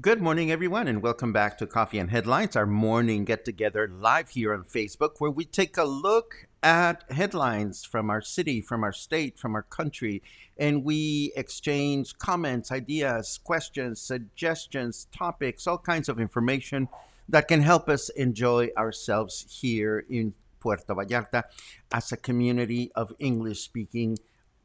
Good morning, everyone, and welcome back to Coffee and Headlines, our morning get together live here on Facebook, where we take a look at headlines from our city, from our state, from our country, and we exchange comments, ideas, questions, suggestions, topics, all kinds of information that can help us enjoy ourselves here in Puerto Vallarta as a community of English speaking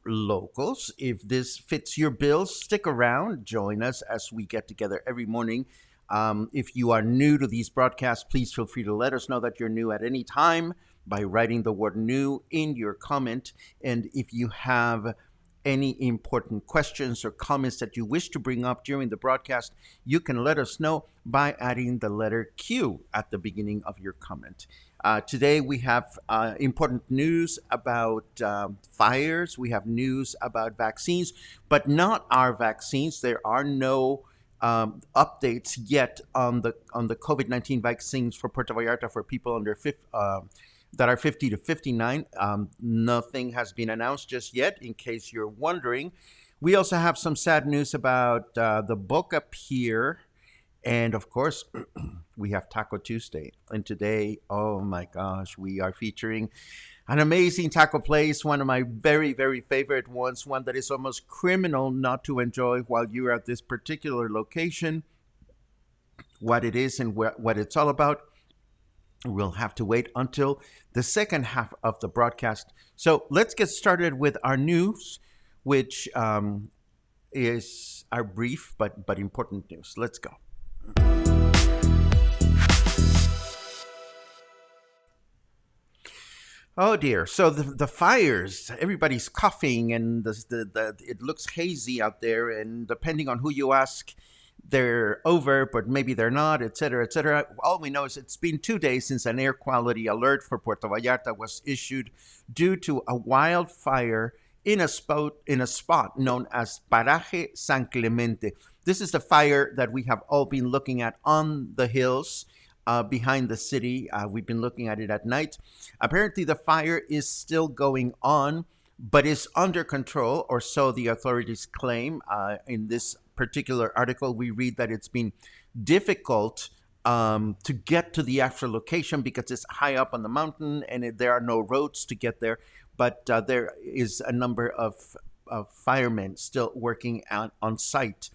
locals. If this fits your bills, stick around, join us as we get together every morning. If you are new to these broadcasts, please feel free to let us know that you're new at any time by writing the word new in your comment. And if you have any important questions or comments that you wish to bring up during the broadcast, you can let us know by adding the letter Q at the beginning of your comment. Today we have important news about fires. We have news about vaccines, but not our vaccines. There are no updates yet on the COVID-19 vaccines for Puerto Vallarta for people under that are 50 to 59. Nothing has been announced just yet, in case you're wondering. We also have some sad news about the Boca Pier. And of course, we have Taco Tuesday. And today, oh my gosh, we are featuring an amazing taco place, one of my very, very favorite ones, one that is almost criminal not to enjoy while you're at this particular location. What it is and what it's all about, we'll have to wait until the second half of the broadcast. So let's get started with our news, which is our brief but important news. Let's go. Oh dear. So the fires, everybody's coughing and it looks hazy out there. And depending on who you ask, they're over, but maybe they're not, et cetera, et cetera. All we know is it's been 2 days since an air quality alert for Puerto Vallarta was issued due to a wildfire in a spot known as Paraje San Clemente. This is the fire that we have all been looking at on the hills behind the city. We've been looking at it at night. Apparently, the fire is still going on, but is under control, or so the authorities claim. In this particular article, we read that it's been difficult to get to the actual location because it's high up on the mountain and there are no roads to get there. But there is a number of firemen still working on site.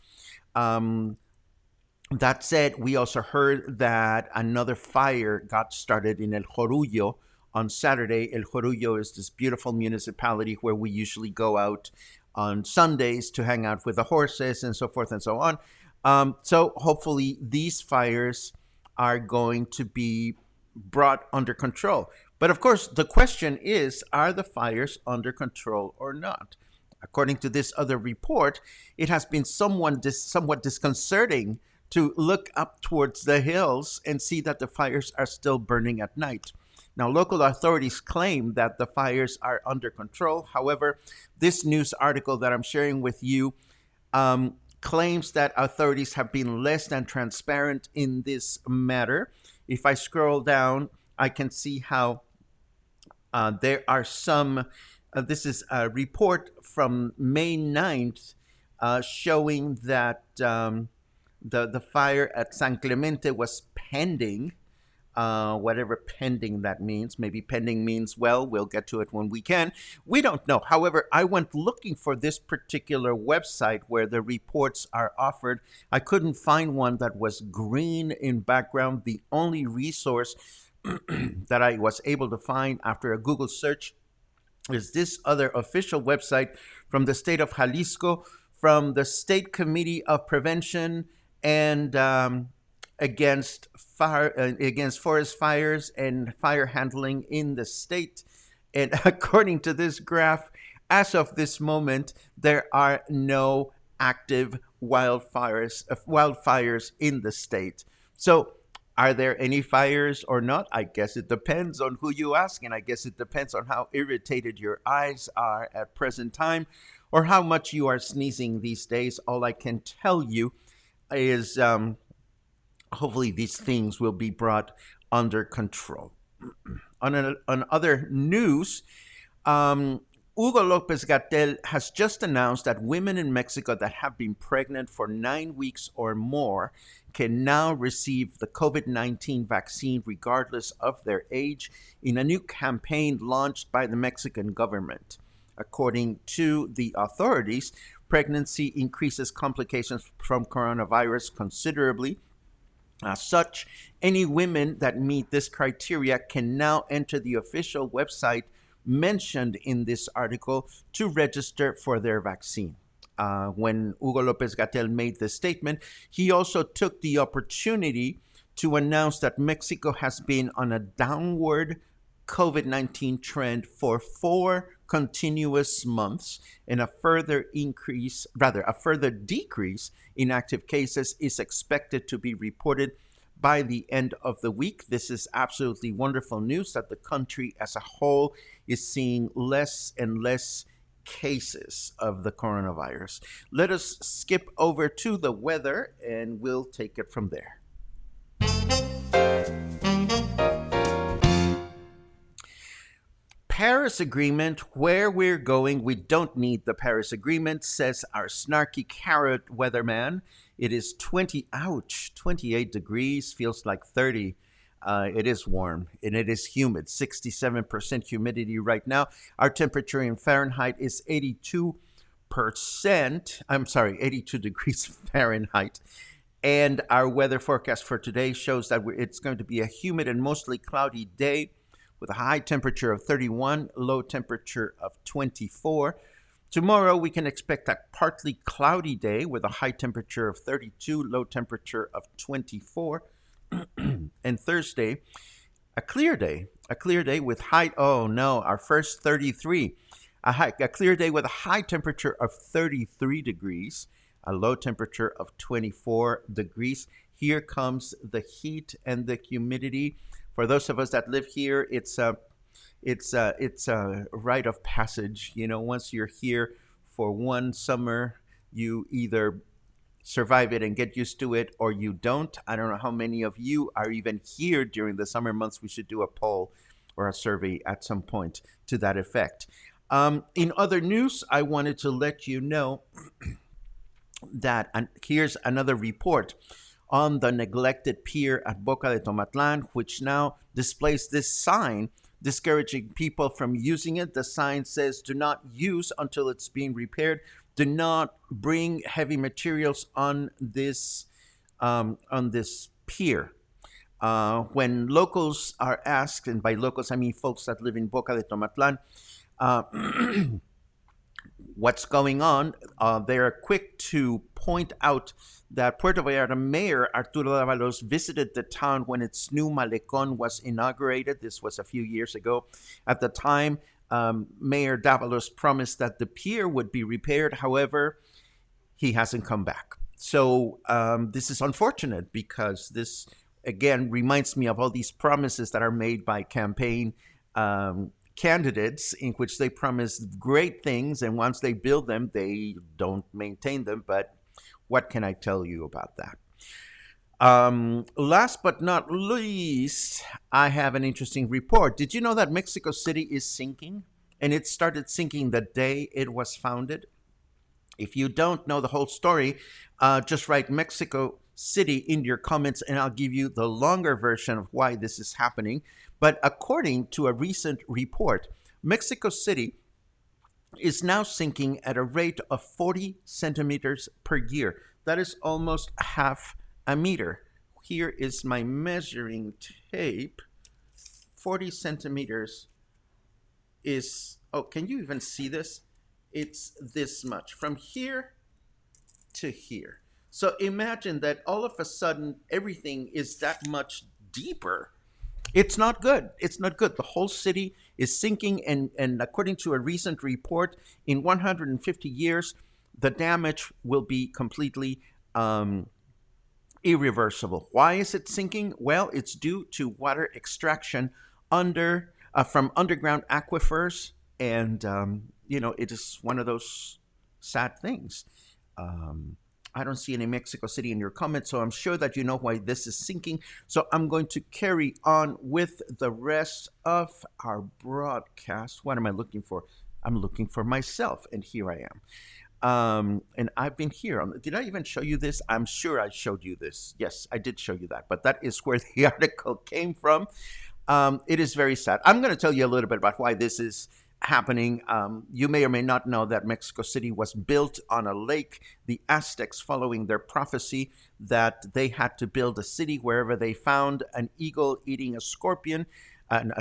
That said, we also heard that another fire got started in El Jorullo on Saturday. El Jorullo is this beautiful municipality where we usually go out on Sundays to hang out with the horses and so forth and so on. So hopefully these fires are going to be brought under control. But of course, the question is, are the fires under control or not? According to this other report, it has been somewhat disconcerting to look up towards the hills and see that the fires are still burning at night. Now, local authorities claim that the fires are under control. However, this news article that I'm sharing with you claims that authorities have been less than transparent in this matter. If I scroll down, I can see how there are some. This is a report from May 9th showing that the fire at San Clemente was pending, whatever pending that means. Maybe pending means, well, we'll get to it when we can. We don't know. However, I went looking for this particular website where the reports are offered. I couldn't find one that was green in background. The only resource that I was able to find after a Google search is this other official website from the state of Jalisco, from the State Committee of Prevention and against forest fires and fire handling in the state. And according to this graph, as of this moment, there are no active wildfires in the state. So, are there any fires or not? I guess it depends on who you ask, and I guess it depends on how irritated your eyes are at present time, or how much you are sneezing these days. All I can tell you is hopefully these things will be brought under control. On other news, Hugo Lopez Gatell has just announced that women in Mexico that have been pregnant for 9 weeks or more can now receive the COVID-19 vaccine regardless of their age in a new campaign launched by the Mexican government. According to the authorities, pregnancy increases complications from coronavirus considerably. As such, any women that meet this criteria can now enter the official website mentioned in this article to register for their vaccine. When Hugo Lopez Gatell made this statement, he also took the opportunity to announce that Mexico has been on a downward COVID-19 trend for 4 continuous months, and a further decrease in active cases is expected to be reported by the end of the week. This is absolutely wonderful news that the country as a whole is seeing less and less cases of the coronavirus. Let us skip over to the weather and we'll take it from there. Paris Agreement, where we're going, we don't need the Paris Agreement, says our snarky carrot weatherman. It is 28 degrees, feels like 30. It is warm and it is humid, 67% humidity right now. Our temperature in Fahrenheit is 82 degrees Fahrenheit. And our weather forecast for today shows that it's going to be a humid and mostly cloudy day with a high temperature of 31, low temperature of 24. Tomorrow, we can expect a partly cloudy day with a high temperature of 32, low temperature of 24. And Thursday, a clear day with our first 33. A clear day with a high temperature of 33 degrees, a low temperature of 24 degrees. Here comes the heat and the humidity. For those of us that live here, it's a rite of passage. You know, once you're here for one summer, you either survive it and get used to it, or you don't. I don't know how many of you are even here during the summer months. We should do a poll or a survey at some point to that effect. In other news, I wanted to let you know that, and here's another report on the neglected pier at Boca de Tomatlan, which now displays this sign discouraging people from using it. The sign says, "Do not use until it's being repaired. Do not bring heavy materials on this pier." When locals are asked, and by locals I mean folks that live in Boca de Tomatlan, what's going on, they are quick to point out that Puerto Vallarta Mayor Arturo Dávalos visited the town when its new malecón was inaugurated. This was a few years ago. At the time, Mayor Dávalos promised that the pier would be repaired. However, he hasn't come back. So this is unfortunate, because this, again, reminds me of all these promises that are made by campaign candidates, in which they promise great things, and once they build them, they don't maintain them. But What can I tell you about that? Last but not least, I have an interesting report. Did you know that Mexico City is sinking? And it started sinking the day it was founded? If you don't know the whole story, just write Mexico City in your comments and I'll give you the longer version of why this is happening. But according to a recent report, Mexico City is now sinking at a rate of 40 centimeters per year. That is almost half a meter. Here is my measuring tape. 40 centimeters is, oh, can you even see this? It's this much from here to here. So imagine that all of a sudden everything is that much deeper. It's not good. It's not good. The whole city is sinking, and according to a recent report, in 150 years, the damage will be completely irreversible. Why is it sinking? Well, it's due to water extraction from underground aquifers, and it is one of those sad things. I don't see any Mexico City in your comments, so I'm sure that you know why this is sinking. So I'm going to carry on with the rest of our broadcast. What am I looking for? I'm looking for myself, and here I am. And I've been here. Did I even show you this? I'm sure I showed you this. Yes, I did show you that, but that is where the article came from. It is very sad. I'm going to tell you a little bit about why this is happening. You may or may not know that Mexico City was built on a lake. The Aztecs, following their prophecy that they had to build a city wherever they found an eagle eating a serpent, and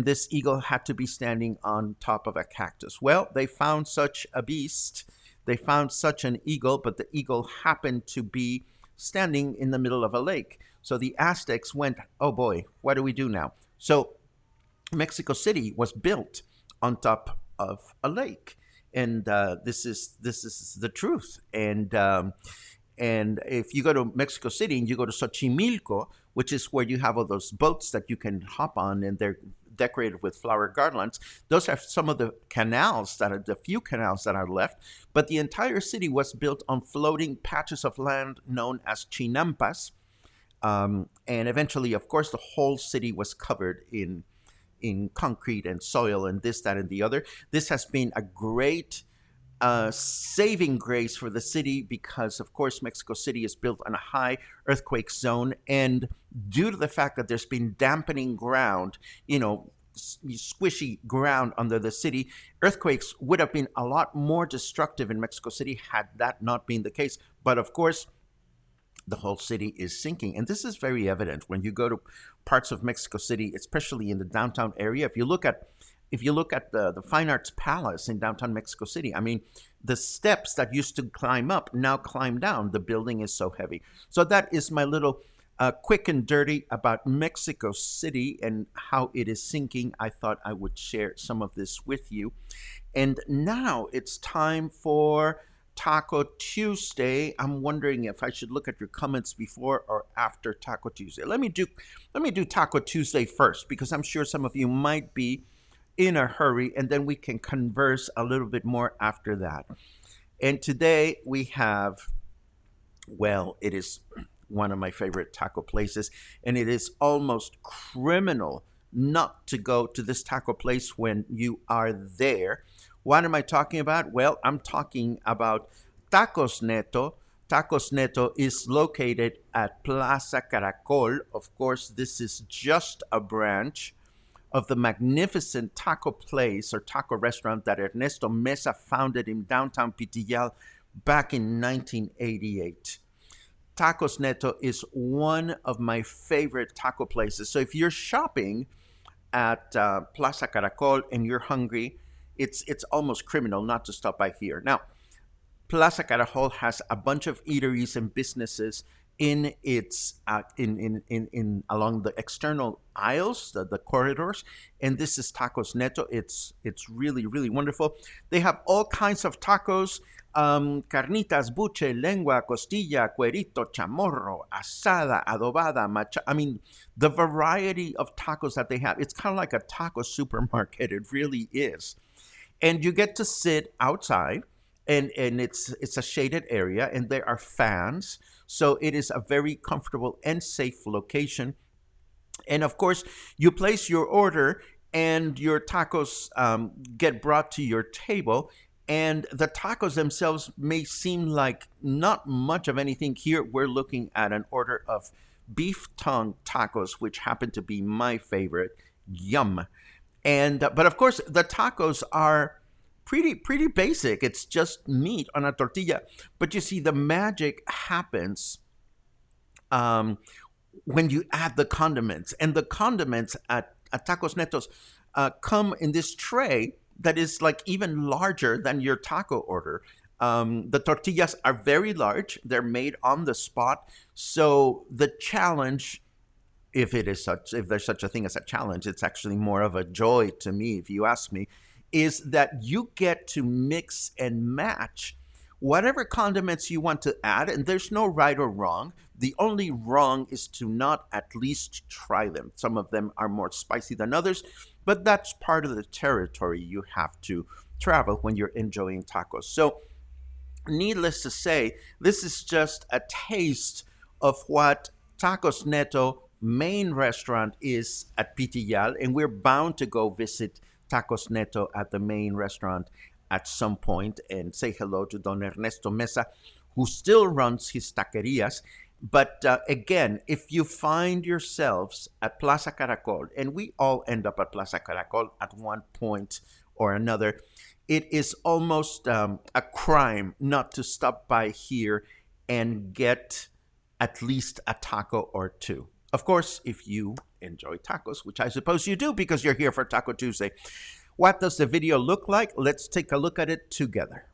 this eagle had to be standing on top of a cactus. Well, they found such a beast. They found such an eagle, but the eagle happened to be standing in the middle of a lake. So the Aztecs went, oh boy, what do we do now? So Mexico City was built on top of a lake, and this is the truth. And if you go to Mexico City and you go to Xochimilco, which is where you have all those boats that you can hop on, and they're decorated with flower garlands. Those are some of the few canals that are left. But the entire city was built on floating patches of land known as chinampas, and eventually, of course, the whole city was covered in concrete and soil and this, that, and the other. This has been a great saving grace for the city because, of course, Mexico City is built on a high earthquake zone. And due to the fact that there's been dampening ground, squishy ground under the city, earthquakes would have been a lot more destructive in Mexico City had that not been the case. But, of course, the whole city is sinking. And this is very evident when you go to parts of Mexico City, especially in the downtown area. If you look at the Fine Arts Palace in downtown Mexico City, I mean, the steps that used to climb up now climb down. The building is so heavy. So that is my little quick and dirty about Mexico City and how it is sinking. I thought I would share some of this with you. And now it's time for Taco Tuesday. I'm wondering if I should look at your comments before or after Taco Tuesday. Let me do Taco Tuesday first, because I'm sure some of you might be in a hurry, and then we can converse a little bit more after that. And today we have, well, it is one of my favorite taco places, and it is almost criminal not to go to this taco place when you are there. What am I talking about? Well, I'm talking about Tacos Neto. Tacos Neto is located at Plaza Caracol. Of course, this is just a branch of the magnificent taco place or taco restaurant that Ernesto Mesa founded in downtown Pitillal back in 1988. Tacos Neto is one of my favorite taco places. So if you're shopping at Plaza Caracol and you're hungry, it's almost criminal not to stop by here. Now, Plaza Caracol has a bunch of eateries and businesses in its in along the external aisles, the corridors, and this is Tacos Neto. It's really, really wonderful. They have all kinds of tacos: carnitas, buche, lengua, costilla, cuerito, chamorro, asada, adobada, macha. I mean, the variety of tacos that they have. It's kind of like a taco supermarket. It really is. And you get to sit outside and it's a shaded area, and there are fans, so it is a very comfortable and safe location. And of course, you place your order, and your tacos get brought to your table. And the tacos themselves may seem like not much of anything. Here, we're looking at an order of beef tongue tacos, which happen to be my favorite. Yum. And but of course, the tacos are pretty basic. It's just meat on a tortilla. But you see, the magic happens um, when you add the condiments. And the condiments at Tacos Netos come in this tray that is like even larger than your taco order. The tortillas are very large, they're made on the spot. So the challenge, if there's such a thing as a challenge, it's actually more of a joy to me, if you ask me, is that you get to mix and match whatever condiments you want to add, and there's no right or wrong. The only wrong is to not at least try them. Some of them are more spicy than others, but that's part of the territory you have to travel when you're enjoying tacos. So needless to say, this is just a taste of what Tacos Neto main restaurant is at Pitillal, and we're bound to go visit Tacos Neto at the main restaurant at some point and say hello to Don Ernesto Mesa, who still runs his taquerias. But again, if you find yourselves at Plaza Caracol, and we all end up at Plaza Caracol at one point or another, it is almost a crime not to stop by here and get at least a taco or two. Of course, if you enjoy tacos, which I suppose you do because you're here for Taco Tuesday. What does the video look like? Let's take a look at it together.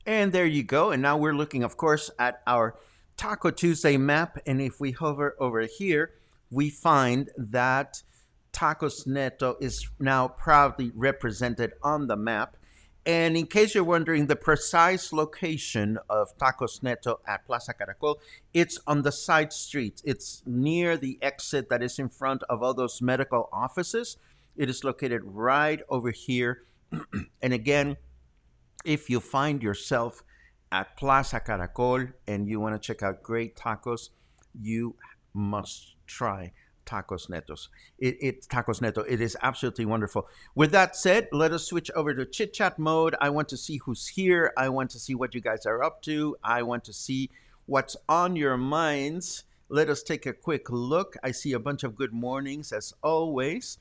And there you go. And now we're looking, of course, at our Taco Tuesday map. And if we hover over here, we find that Tacos Neto is now proudly represented on the map. And in case you're wondering the precise location of Tacos Neto at Plaza Caracol, it's on the side street. It's near the exit that is in front of all those medical offices. It is located right over here. And again, if you find yourself at Plaza Caracol and you want to check out great tacos, you must try Tacos Netos. Tacos Neto. It is absolutely wonderful. With that said, let us switch over to chit chat mode. I want to see who's here. I want to see what you guys are up to. I want to see what's on your minds. Let us take a quick look. I see a bunch of good mornings as always.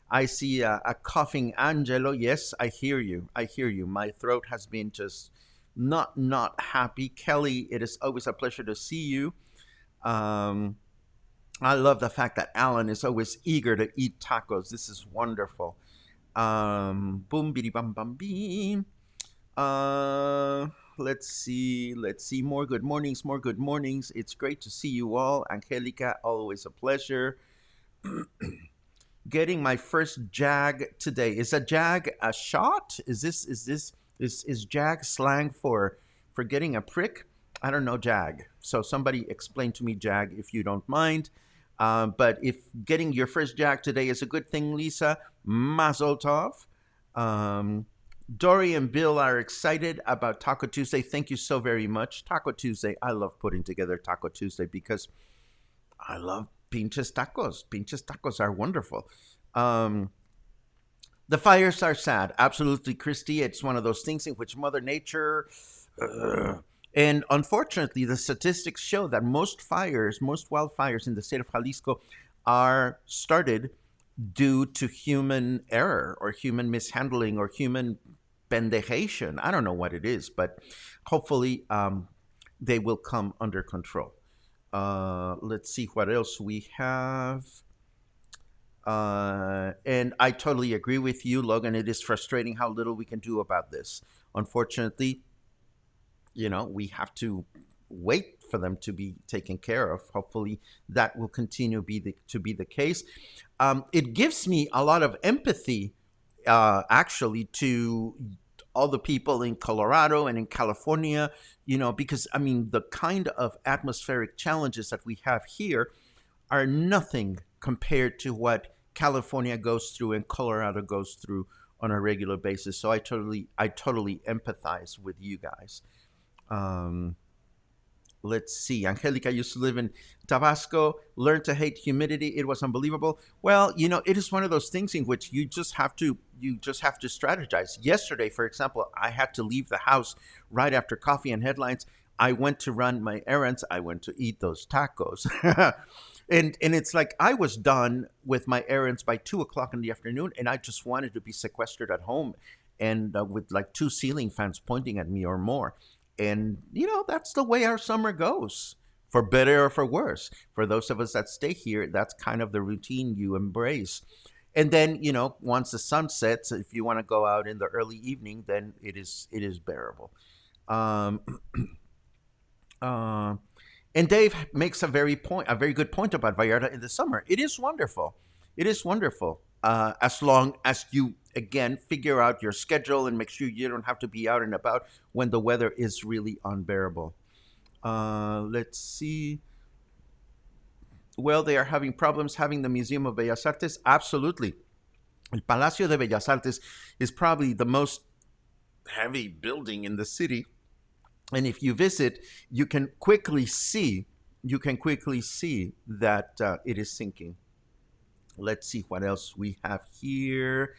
I see a coughing Angelo. Yes, I hear you. I hear you. My throat has been just not happy. Kelly, it is always a pleasure to see you. I love the fact that Alan is always eager to eat tacos. This is wonderful. Boom, bidi bum bum beam. Let's see. More good mornings. It's great to see you all. Angelica, always a pleasure. getting my first jag today. Is a jag a shot? Is jag slang for getting a prick? I don't know jag. So somebody explain to me jag if you don't mind. But if getting your first jag today is a good thing, Lisa, mazel tov. Um, Dory and Bill are excited about Taco Tuesday. Thank you so very much. Taco Tuesday. I love putting together Taco Tuesday because I love pinches tacos. Pinches tacos are wonderful. Um, the fires are sad. Absolutely, Christy. It's one of those things in which Mother Nature. And unfortunately, the statistics show that most fires, most wildfires in the state of Jalisco are started due to human error or human mishandling or human pendejation. I don't know what it is, but hopefully they will come under control. Let's see what else we have. And I totally agree with you, Logan. It is frustrating how little we can do about this. Unfortunately, we have to wait for them to be taken care of. Hopefully, that will continue to be the case. It gives me a lot of empathy, actually, to all the people in Colorado and in California, because I mean, the kind of atmospheric challenges that we have here are nothing compared to what California goes through and Colorado goes through on a regular basis. So I totally empathize with you guys. Um, let's see. Angelica used to live in Tabasco, learned to hate humidity. It was unbelievable. Well, it is one of those things in which you just have to strategize. Yesterday, for example, I had to leave the house right after coffee and headlines. I went to run my errands. I went to eat those tacos. And it's like I was done with my errands by 2 o'clock in the afternoon, and I just wanted to be sequestered at home and with like two ceiling fans pointing at me or more. And, that's the way our summer goes, for better or for worse. For those of us that stay here, that's kind of the routine you embrace. And then, once the sun sets, if you want to go out in the early evening, then it is bearable. Um, uh, and Dave makes a very good point about Vallarta in the summer. It is wonderful. It is wonderful. As long as you again figure out your schedule and make sure you don't have to be out and about when the weather is really unbearable. Let's see. Well, they are having problems having the Museum of Bellas Artes. Absolutely. El Palacio de Bellas Artes is probably the most heavy building in the city. And if you visit, you can quickly see that it is sinking. Let's see what else we have here.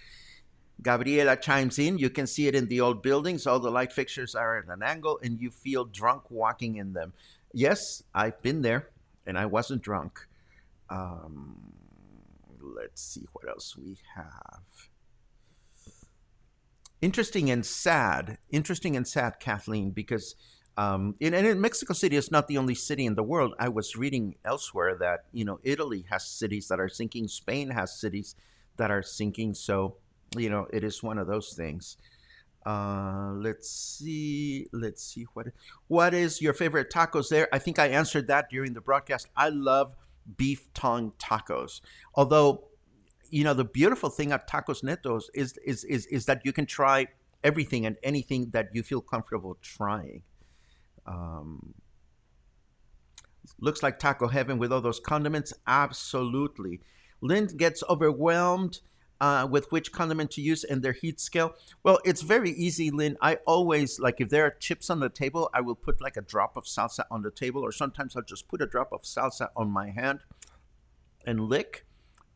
Gabriela chimes in. You can see it in the old buildings. All the light fixtures are at an angle, and you feel drunk walking in them. Yes, I've been there, and I wasn't drunk. Let's see what else we have. Interesting and sad, Kathleen, because in Mexico City is not the only city in the world. I was reading elsewhere that Italy has cities that are sinking, Spain has cities that are sinking. So it is one of those things. Let's see what is your favorite tacos there. I think I answered that during the broadcast. I love beef tongue tacos, although the beautiful thing at Tacos Netos is that you can try everything and anything that you feel comfortable trying. Um, Looks like taco heaven with all those condiments. Absolutely. Lynn gets overwhelmed with which condiment to use and their heat scale. Well, it's very easy, Lynn. I always, like, if there are chips on the table, I will put like a drop of salsa on the table, or sometimes I'll just put a drop of salsa on my hand and lick.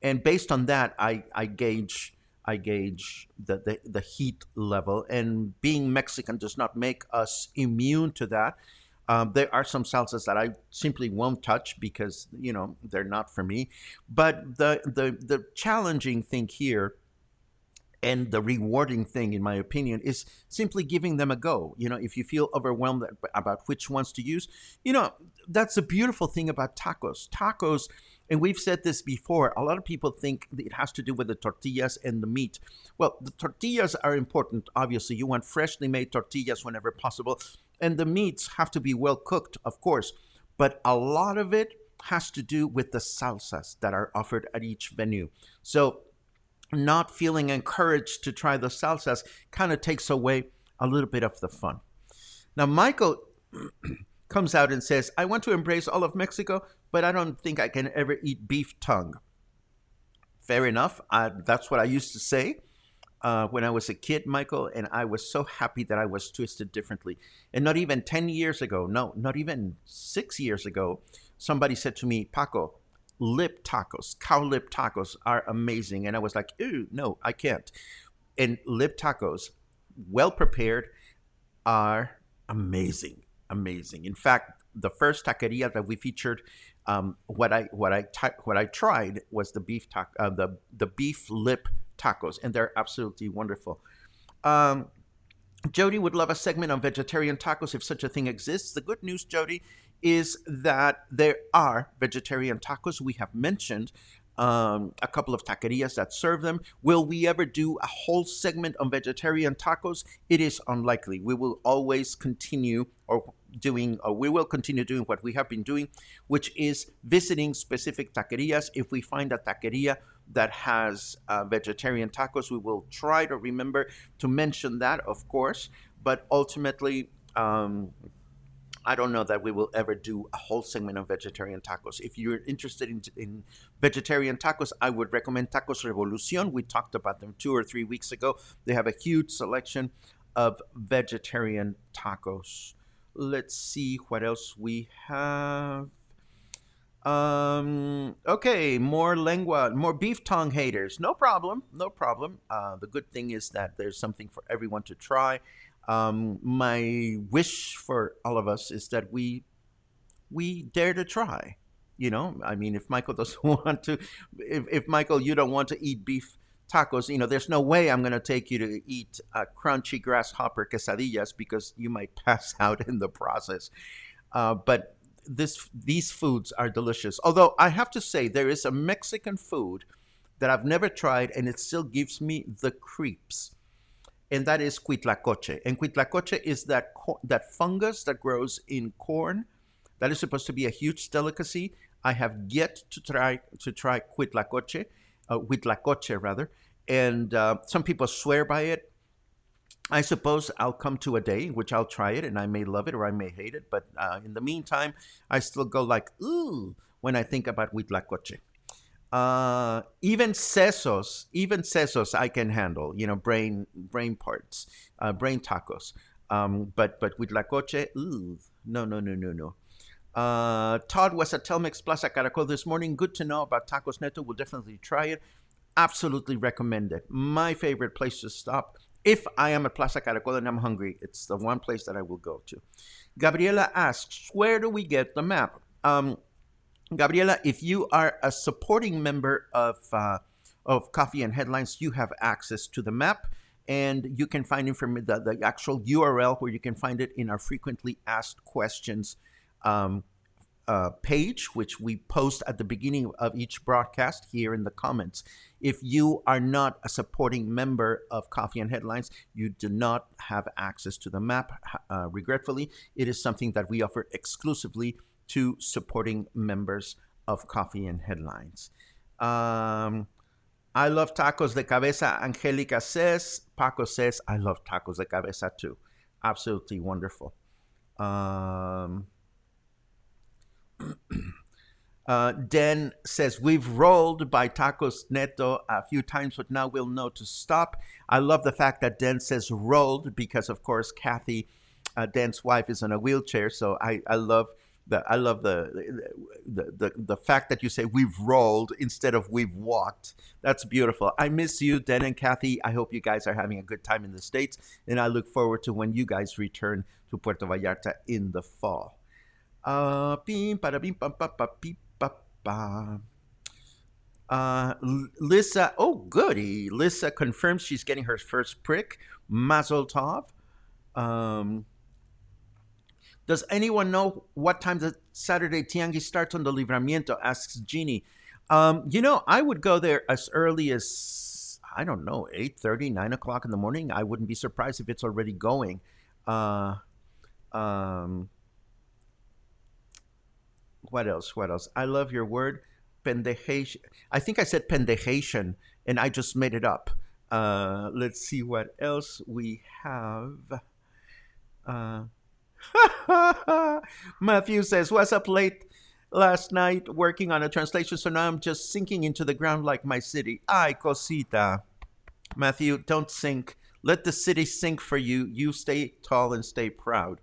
And based on that, I gauge the heat level. And being Mexican does not make us immune to that. There are some salsas that I simply won't touch because they're not for me. But the challenging thing here and the rewarding thing, in my opinion, is simply giving them a go. If you feel overwhelmed about which ones to use, that's the beautiful thing about tacos. Tacos, and we've said this before, a lot of people think it has to do with the tortillas and the meat. Well, the tortillas are important. Obviously, you want freshly made tortillas whenever possible. And the meats have to be well cooked, of course. But a lot of it has to do with the salsas that are offered at each venue. So, not feeling encouraged to try the salsas kind of takes away a little bit of the fun. Now, Michael comes out and says, I want to embrace all of Mexico, but I don't think I can ever eat beef tongue. Fair enough. That's what I used to say when I was a kid, Michael, and I was so happy that I was twisted differently. And not even 10 years ago, no, not even 6 years ago, somebody said to me, Paco, lip tacos, cow lip tacos are amazing. And I was like, ew, no, I can't. And lip tacos, well prepared, are amazing, amazing. In fact, the first taqueria that we featured, what I tried was the the beef lip tacos, and they're absolutely wonderful. Um, Jody would love a segment on vegetarian tacos if such a thing exists. The good news, Jody, is that there are vegetarian tacos. We have mentioned a couple of taquerias that serve them. Will we ever do a whole segment on vegetarian tacos? It is unlikely. We will always continue or we will continue doing what we have been doing, which is visiting specific taquerias. If we find a taqueria that has vegetarian tacos, we will try to remember to mention that, of course. But ultimately, I don't know that we will ever do a whole segment of vegetarian tacos. If you're interested in vegetarian tacos, I would recommend Tacos Revolucion. We talked about them 2 or 3 weeks ago. They have a huge selection of vegetarian tacos. Let's see what else we have. Okay, more lengua, more beef tongue haters. No problem, no problem. The good thing is that there's something for everyone to try. My wish for all of us is that we dare to try. I mean, if Michael doesn't want to, if Michael, you don't want to eat beef tacos, there's no way I'm going to take you to eat crunchy grasshopper quesadillas because you might pass out in the process. But these foods are delicious. Although I have to say, there is a Mexican food that I've never tried, and it still gives me the creeps, and that is cuitlacoche. And cuitlacoche is that fungus that grows in corn. That is supposed to be a huge delicacy. I have yet to try huitlacoche rather, and some people swear by it. I suppose I'll come to a day in which I'll try it, and I may love it or I may hate it. But in the meantime, I still go like ooh when I think about huitlacoche. Even sesos I can handle. Brain parts, brain tacos. But with la coche, ooh, no, no, no, no, no. Todd was at Telmex Plaza Caracol this morning. Good to know about tacos Neto. We'll definitely try it. Absolutely recommend it. My favorite place to stop if I am at Plaza Caracol and I'm hungry. It's the one place that I will go to. Gabriela asks, where do we get the map? Gabriela, if you are a supporting member of Coffee and Headlines, you have access to the map, and you can find the actual URL where you can find it in our frequently asked questions page, which we post at the beginning of each broadcast here in the comments. If you are not a supporting member of Coffee and Headlines, you do not have access to the map. Regretfully, it is something that we offer exclusively to supporting members of Coffee and Headlines. I love tacos de cabeza, Angelica says. Paco says, I love tacos de cabeza too. Absolutely wonderful. Den says, we've rolled by Tacos Neto a few times, but now we'll know to stop. I love the fact that Den says rolled because, of course, Kathy, Den's wife, is in a wheelchair. So I love the fact that you say we've rolled instead of we've walked. That's beautiful. I miss you, Den and Kathy. I hope you guys are having a good time in the States, and I look forward to when you guys return to Puerto Vallarta in the fall. Lisa, oh goody. Lisa confirms she's getting her first prick. Mazel tov. Does anyone know what time the Saturday Tianguis starts on the Libramiento? Asks Jeannie. I would go there as early as, I don't know, 8:30, 9 o'clock in the morning. I wouldn't be surprised if it's already going. What else? What else? I love your word, pendejation. I think I said pendejation, and I just made it up. Let's see what else we have. Uh, Matthew says, "Was up late last night working on a translation, so now I'm just sinking into the ground like my city. Ay, cosita." Matthew, don't sink. Let the city sink for you. You stay tall and stay proud.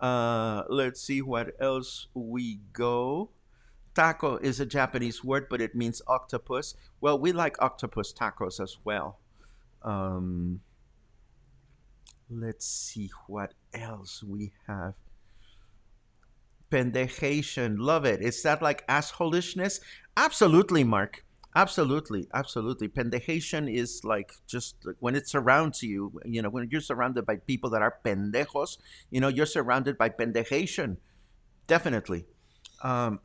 Let's see what else we go. Taco is a Japanese word, but it means octopus. Well, we like octopus tacos as well. Um, let's see what else we have. Pendejation, love it. Is that like assholishness? Absolutely, Mark. Absolutely, absolutely. Pendejation is like just when it surrounds you, when you're surrounded by people that are pendejos, you're surrounded by pendejation. Definitely. Um,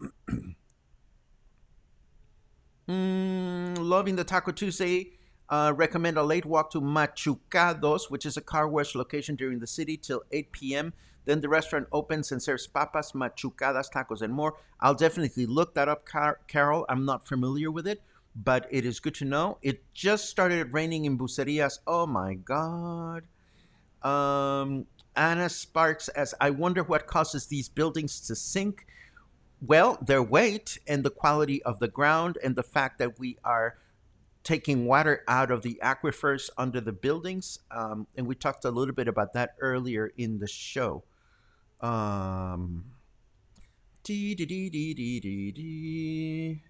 loving the Taco Tuesday. Recommend a late walk to Machucados, which is a car wash location during the city, till 8 p.m. Then the restaurant opens and serves papas, machucadas, tacos, and more. I'll definitely look that up, Carol. I'm not familiar with it, but it is good to know. It just started raining in Bucerias. Oh my God. Um, Anna Sparks as I wonder what causes these buildings to sink. Well, their weight and the quality of the ground and the fact that we are taking water out of the aquifers under the buildings. And we talked a little bit about that earlier in the show. Um, dee, dee, dee, dee, dee, dee, dee.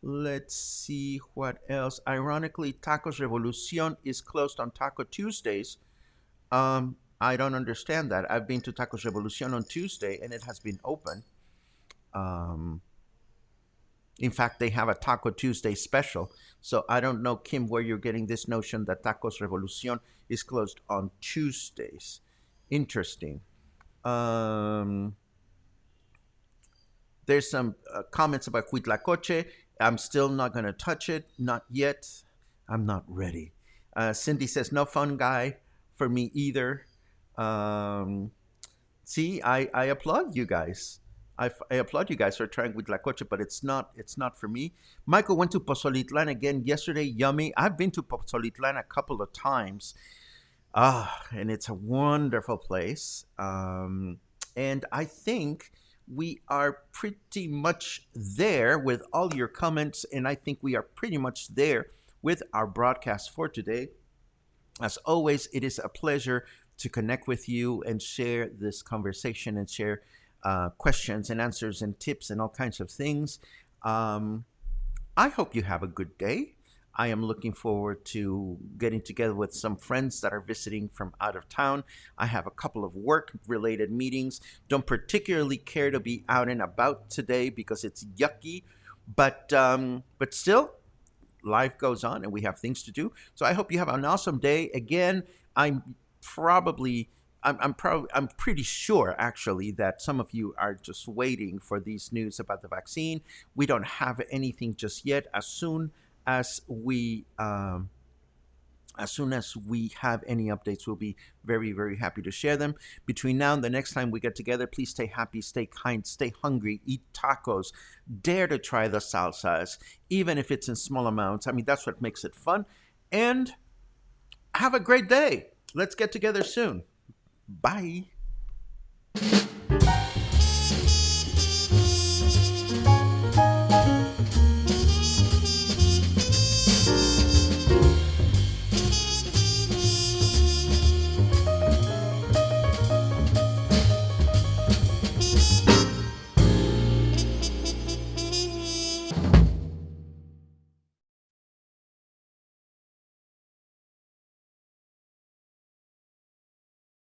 Let's see what else. Ironically, Tacos Revolucion is closed on Taco Tuesdays. I don't understand that. I've been to Tacos Revolucion on Tuesday and it has been open. Um, in fact, they have a Taco Tuesday special. So I don't know, Kim, where you're getting this notion that Tacos Revolucion is closed on Tuesdays. Interesting. Um, there's some comments about Huitlacoche. I'm still not going to touch it. Not yet. I'm not ready. Cindy says, no fun guy for me either. Um, see, I applaud you guys. I applaud you guys for trying with La Coche, but it's not for me. Michael went to Pozolitlan again yesterday. Yummy. I've been to Pozolitlan a couple of times. And it's a wonderful place. And I think we are pretty much there with all your comments, and I think we are pretty much there with our broadcast for today. As always, it is a pleasure to connect with you and share this conversation and share questions and answers and tips and all kinds of things. I hope you have a good day. I am looking forward to getting together with some friends that are visiting from out of town. I have a couple of work-related meetings. Don't particularly care to be out and about today because it's yucky, but still, life goes on and we have things to do. So I hope you have an awesome day. Again, I'm pretty sure actually that some of you are just waiting for these news about the vaccine. We don't have anything just yet. As soon as we have any updates, we'll be very, very happy to share them. Between now and the next time we get together, please stay happy, stay kind, stay hungry, eat tacos, dare to try the salsas, even if it's in small amounts. I mean, that's what makes it fun. And have a great day. Let's get together soon. Bye.